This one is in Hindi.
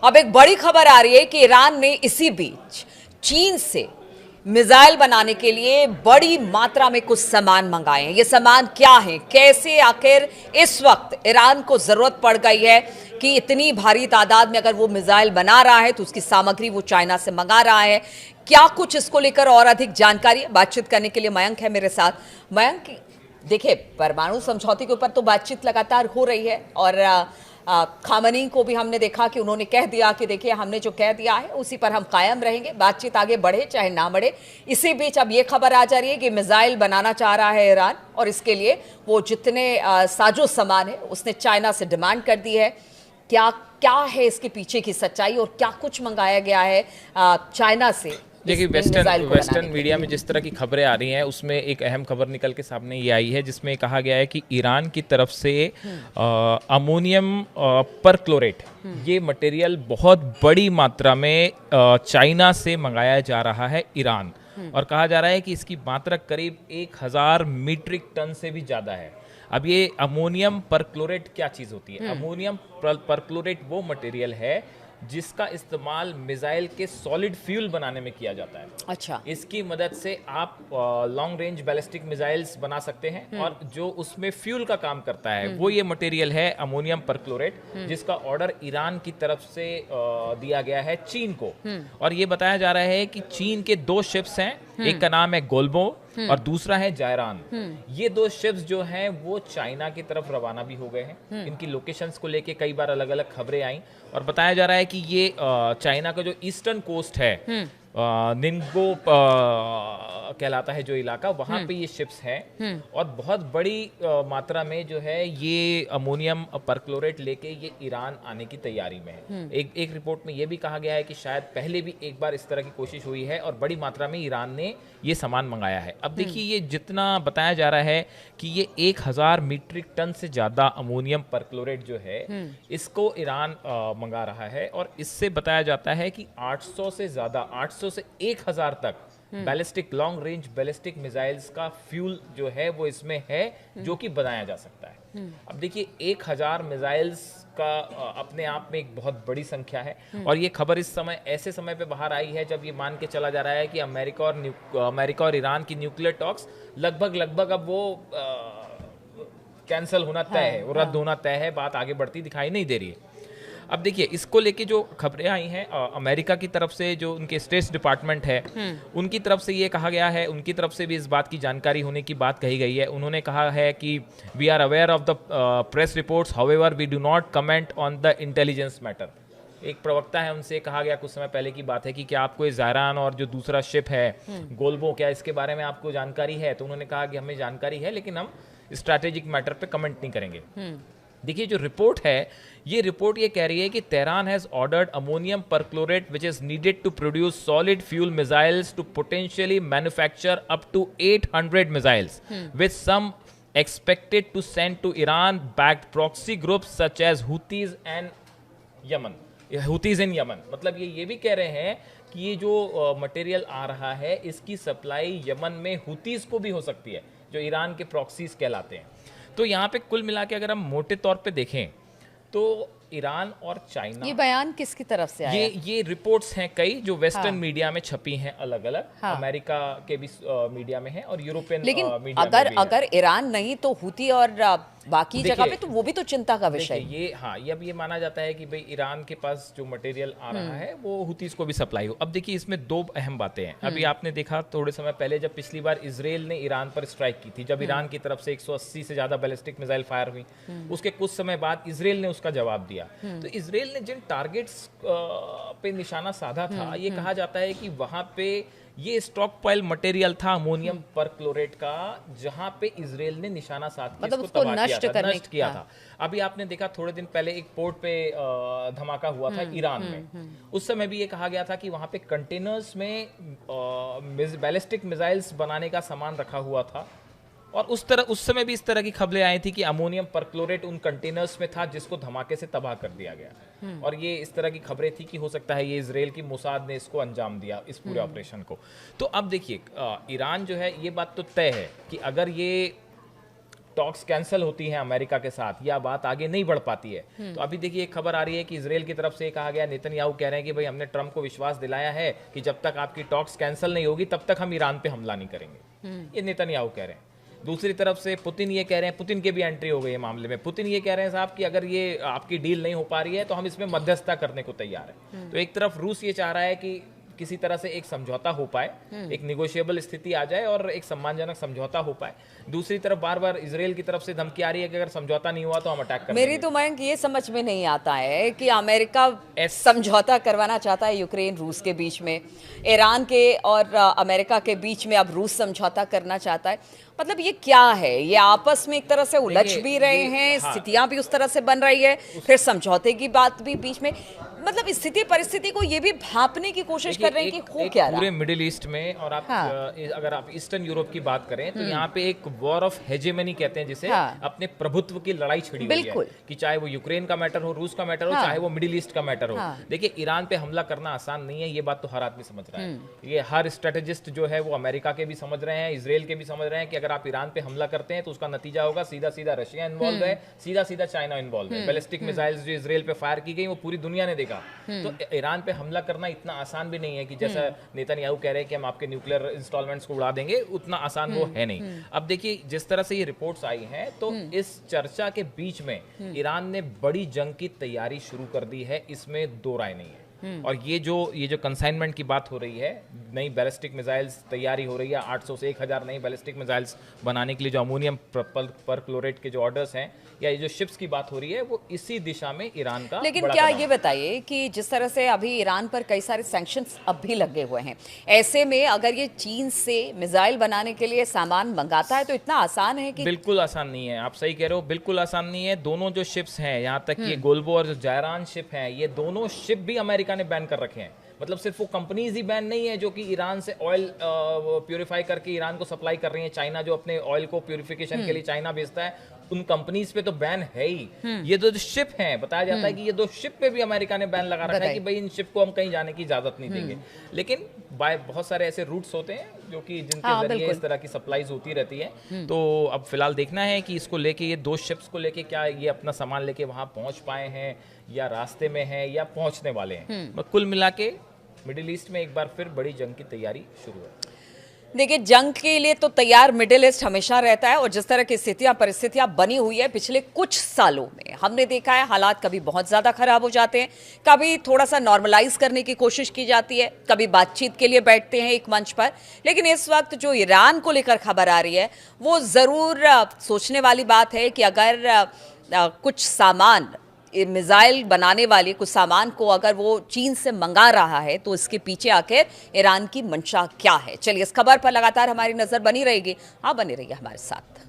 अब एक बड़ी खबर आ रही है कि ईरान ने इसी बीच चीन से मिसाइल बनाने के लिए बड़ी मात्रा में कुछ सामान मंगाए हैं। ये सामान क्या है, कैसे आखिर इस वक्त ईरान को जरूरत पड़ गई है कि इतनी भारी तादाद में अगर वो मिसाइल बना रहा है तो उसकी सामग्री वो चाइना से मंगा रहा है। क्या कुछ इसको लेकर और अधिक जानकारी है, बातचीत करने के लिए मयंक है मेरे साथ। मयंक, देखिए, परमाणु समझौते के ऊपर तो बातचीत लगातार हो रही है और खामनी को भी हमने देखा कि उन्होंने कह दिया कि देखिए हमने जो कह दिया है उसी पर हम कायम रहेंगे, बातचीत आगे बढ़े चाहे ना बढ़े। इसी बीच अब ये खबर आ जा रही है कि मिसाइल बनाना चाह रहा है ईरान और इसके लिए वो जितने साजो सामान है उसने चाइना से डिमांड कर दी है। क्या क्या है इसके पीछे की सच्चाई और क्या कुछ मंगाया गया है चाइना से? देखिए, वेस्टर्न मीडिया में जिस तरह की खबरें आ रही हैं उसमें एक अहम खबर निकल के सामने ये आई है जिसमें कहा गया है कि ईरान की तरफ से अमोनियम परक्लोरेट ये मटेरियल बहुत बड़ी मात्रा में चाइना से मंगाया जा रहा है ईरान, और कहा जा रहा है कि इसकी मात्रा करीब 1000 मीट्रिक टन से भी ज़्यादा है। अब ये अमोनियम परक्लोरेट क्या चीज़ होती है? अमोनियम परक्लोरेट वो मटेरियल है जिसका इस्तेमाल मिसाइल के सॉलिड फ्यूल बनाने में किया जाता है। अच्छा। इसकी मदद से आप लॉन्ग रेंज बैलिस्टिक मिसाइल्स बना सकते हैं, और जो उसमें फ्यूल का काम करता है वो ये मटेरियल है अमोनियम परक्लोरेट, जिसका ऑर्डर ईरान की तरफ से दिया गया है चीन को। और ये बताया जा रहा है कि चीन के 2 शिप्स हैं, एक का नाम है गोल्बो और दूसरा है जायरान। ये 2 शिप्स जो हैं वो चाइना की तरफ रवाना भी हो गए हैं। इनकी लोकेशंस को लेके कई बार अलग अलग खबरें आई और बताया जा रहा है कि ये चाइना का जो ईस्टर्न कोस्ट है, निंगो कहलाता है जो इलाका, वहां पे ये शिप्स हैं और बहुत बड़ी मात्रा में जो है ये अमोनियम परक्लोरेट लेके ये ईरान आने की तैयारी में है। एक रिपोर्ट में ये भी कहा गया है कि शायद पहले भी एक बार इस तरह की कोशिश हुई है और बड़ी मात्रा में ईरान ने ये सामान मंगाया है। अब देखिए, ये जितना बताया जा रहा है कि ये 1000 मीट्रिक टन से ज्यादा अमोनियम परक्लोरेट जो है इसको ईरान मंगा रहा है, और इससे बताया जाता है कि 800 से ज्यादा 800 से 1000 तक ballistic long range ballistic missiles का फ्यूल जो है वो इसमें है, जो कि बनाया जा सकता है। अब देखिए, 1000 मिसाइल्स का अपने आप में एक बहुत बड़ी संख्या है, और ये खबर इस समय ऐसे समय पे बाहर आई है जब ये मान के चला जा रहा है कि अमेरिका और ईरान की न्यूक्लियर टॉक्स लगभग अब वो कैंसिल होना तय है, वो रद्द होना तय है, बात आगे बढ़ती दिखाई नहीं दे रही है। अब देखिए, इसको लेके जो खबरें आई हैं अमेरिका की तरफ से, जो उनके स्टेट डिपार्टमेंट है उनकी तरफ से ये कहा गया है, उनकी तरफ से भी इस बात की जानकारी होने की बात कही गई है। उन्होंने कहा है कि we are aware of the press reports, however we do not comment on the intelligence matter. एक प्रवक्ता है, उनसे कहा गया कुछ समय पहले की बात है कि क्या आपको इस जायरान और जो दूसरा शिप है गोल्बो, क्या इसके बारे में आपको जानकारी है? तो उन्होंने कहा कि हमें जानकारी है लेकिन हम स्ट्रैटेजिक मैटर पे कमेंट नहीं करेंगे। देखिए, जो रिपोर्ट है, ये रिपोर्ट ये कह रही है कि Tehran has ordered ammonium perchlorate which is needed to produce solid fuel missiles to potentially manufacture up to 800 missiles with some expected to send to Iran backed proxy groups such as Houthis and Yemen. Houthis in Yemen, मतलब ये भी कह रहे हैं कि ये जो मटेरियल आ रहा है इसकी सप्लाई यमन में हुतीज को भी हो सकती है, जो ईरान के प्रॉक्सीज कहलाते हैं। तो यहाँ पे कुल मिला के अगर हम मोटे तौर पे देखें तो ईरान और चाइना, ये बयान किसकी तरफ से आया? ये रिपोर्ट्स हैं कई जो वेस्टर्न मीडिया में छपी हैं अलग अलग, अमेरिका के भी मीडिया में है और यूरोपियन मीडिया में भी है। अगर ईरान नहीं तो हुती और बाकी जगह पे तो वो भी तो चिंता का विषय है। ये अब ये माना जाता है कि भाई ईरान के पास जो मटेरियल आ रहा है वो हुतीज को भी सप्लाई हो। अब देखिए, इसमें 2 अहम बातें हैं। अभी आपने देखा थोड़े समय पहले जब पिछली बार इजराइल ने ईरान पर स्ट्राइक की थी, जब ईरान की तरफ से 180 से ज्यादा बैलिस्टिक मिसाइल फायर हुई, उसके कुछ समय बाद इजराइल ने उसका जवाब दिया। तो इजराइल ने जिन टारगेट्स पे निशाना साधा था, ये कहा जाता है कि वहां पे ये स्टॉक पाइल मटेरियल था अमोनियम परक्लोरेट का, जहां पे इजराइल ने निशाना साध के मतलब इसको नष्ट किया था। अभी आपने देखा थोड़े दिन पहले एक पोर्ट पे धमाका हुआ था ईरान में, उस समय भी ये कहा गया था कि वहां पे कंटेनर्स में बैलिस्टिक मिसाइल्स बनाने का सामान रखा हुआ था, और उस समय भी इस तरह की खबरें आई थी कि अमोनियम परक्लोरेट उन कंटेनर्स में था जिसको धमाके से तबाह कर दिया गया। और ये इस तरह की खबरें थी कि हो सकता है ये इजराइल की मोसाद ने इसको अंजाम दिया, इस पूरे ऑपरेशन को। तो अब देखिए, ईरान जो है, ये बात तो तय है कि अगर ये टॉक्स कैंसिल होती हैं अमेरिका के साथ या बात आगे नहीं बढ़ पाती है। तो अभी देखिए एक खबर आ रही है कि इजराइल की तरफ से कहा गया, नेतन्याहू कह रहे हैं कि भाई हमने ट्रंप को विश्वास दिलाया है कि जब तक आपकी टॉक्स कैंसिल नहीं होगी तब तक हम ईरान पे हमला नहीं करेंगे। ये नेतन्याहू कह रहे हैं। दूसरी तरफ से पुतिन ये कह रहे हैं, पुतिन के भी एंट्री हो गई है मामले में। पुतिन ये कह रहे हैं साहब कि अगर ये आपकी डील नहीं हो पा रही है तो हम इसमें मध्यस्थता करने को तैयार है। तो एक तरफ रूस ये चाह रहा है कि किसी तरह से एक समझौता हो पाए, एक निगोशिएबल स्थिति आ जाए और एक सम्मानजनक समझौता हो पाए। दूसरी तरफ बार बार इजराइल की तरफ से धमकी आ रही है कि अगर समझौता नहीं हुआ तो हम अटैक करेंगे। मेरी तो मयंक ये समझ में नहीं आता है कि अमेरिका समझौता करवाना चाहता है यूक्रेन रूस के बीच में, ईरान के और अमेरिका के बीच में अब रूस समझौता करना चाहता है। मतलब ये क्या है? ये आपस में एक तरह से उलझ भी रहे हैं, स्थितियां भी उस तरह से बन रही है, फिर समझौते की बात भी बीच में। मतलब स्थिति परिस्थिति को ये भी भांपने की कोशिश कर रहे हैं कि हो क्या रहा पूरे मिडिल ईस्ट में। और आप अगर आप ईस्टर्न यूरोप की बात करें तो यहाँ पे एक वॉर ऑफ हेजेमनी कहते हैं जिसे, अपने प्रभुत्व की लड़ाई छिड़ी हुई है कि चाहे वो यूक्रेन का मैटर हो, रूस का मैटर हो, चाहे वो मिडिल ईस्ट का मैटर हो। देखिए ईरान पे हमला करना आसान नहीं है, ये बात तो हर आदमी समझ रहा है। ये हर स्ट्रेटेजिस्ट जो है वो अमेरिका के भी समझ रहे हैं, इजराइल के भी समझ रहे हैं कि अगर आप ईरान पे हमला करते हैं तो उसका नतीजा होगा सीधा सीधा रशिया इन्वॉल्व है, सीधा सीधा चाइना इन्वॉल्व है। बैलिस्टिक मिसाइल्स जो इजराइल पे फायर की गई वो पूरी दुनिया ने देखा। तो ईरान पे हमला करना इतना आसान भी नहीं है कि जैसा नेतन्याहू कह रहे हैं कि हम आपके न्यूक्लियर इंस्टॉलमेंट्स को उड़ा देंगे, उतना आसान वो है नहीं। अब देखिए जिस तरह से ये रिपोर्ट्स आई हैं तो इस चर्चा के बीच में ईरान ने बड़ी जंग की तैयारी शुरू कर दी है, इसमें दो राय नहीं है। और ये जो कंसाइनमेंट की बात हो रही है, नई बैलिस्टिक मिसाइल्स तैयारी हो रही है, 800 से 1000 नई बैलिस्टिक मिसाइल्स बनाने के लिए जो अमोनियम परक्लोरेट के जो ऑर्डर्स हैं या ये जो शिप्स की बात हो रही है वो इसी दिशा में ईरान का। लेकिन क्या ये बताइए कि जिस तरह से अभी ईरान पर कई सारे सैंक्शंस अब भी लगे हुए हैं, ऐसे में अगर ये चीन से मिसाइल बनाने के लिए सामान मंगाता है तो इतना आसान है कि? बिल्कुल आसान नहीं है, आप सही कह रहे हो, बिल्कुल आसान नहीं है। दोनों जो शिप्स हैं, यहाँ तक ये गोल्बो और जो जायरान शिप है, ये दोनों शिप भी अमेरिका ने बैन कर रखे हैं। मतलब सिर्फ वो कंपनीज ही बैन नहीं है जो कि ईरान से ऑयल प्यूरिफाई करके ईरान को सप्लाई कर रही हैं। चाइना जो अपने ऑयल को प्यूरिफिकेशन के लिए चाइना भेजता है, उन कंपनीज पे तो बैन है ही। ये दो शिप हैं, बताया जाता है कि ये दो शिप पे भी अमेरिका ने बैन लगा रखा है कि भाई इन शिप को हम कहीं जाने की इजाजत नहीं देंगे। लेकिन बाय बहुत सारे ऐसे रूट्स होते हैं जो कि जिनके जरिए इस तरह की सप्लाईज होती रहती है। तो अब फिलहाल देखना है कि इसको लेके, ये दो शिप्स को लेके क्या ये अपना सामान लेके वहां पहुंच पाए हैं या रास्ते में है या पहुंचने वाले हैं। कुल मिला के मिडिल ईस्ट में एक बार फिर बड़ी जंग की तैयारी शुरू है। देखिए जंग के लिए तो तैयार मिडिल ईस्ट हमेशा रहता है, और जिस तरह की स्थितियां परिस्थितियां बनी हुई है पिछले कुछ सालों में हमने देखा है, हालात कभी बहुत ज्यादा खराब हो जाते हैं, कभी थोड़ा सा नॉर्मलाइज करने की कोशिश की जाती है, कभी बातचीत के लिए बैठते हैं एक मंच पर। लेकिन इस वक्त जो ईरान को लेकर खबर आ रही है वो जरूर सोचने वाली बात है कि अगर कुछ सामान, मिसाइल बनाने वाले कुछ सामान को अगर वो चीन से मंगा रहा है तो इसके पीछे आखिर ईरान की मंशा क्या है। चलिए इस खबर पर लगातार हमारी नजर बनी रहेगी, आप बने रहिए हमारे साथ।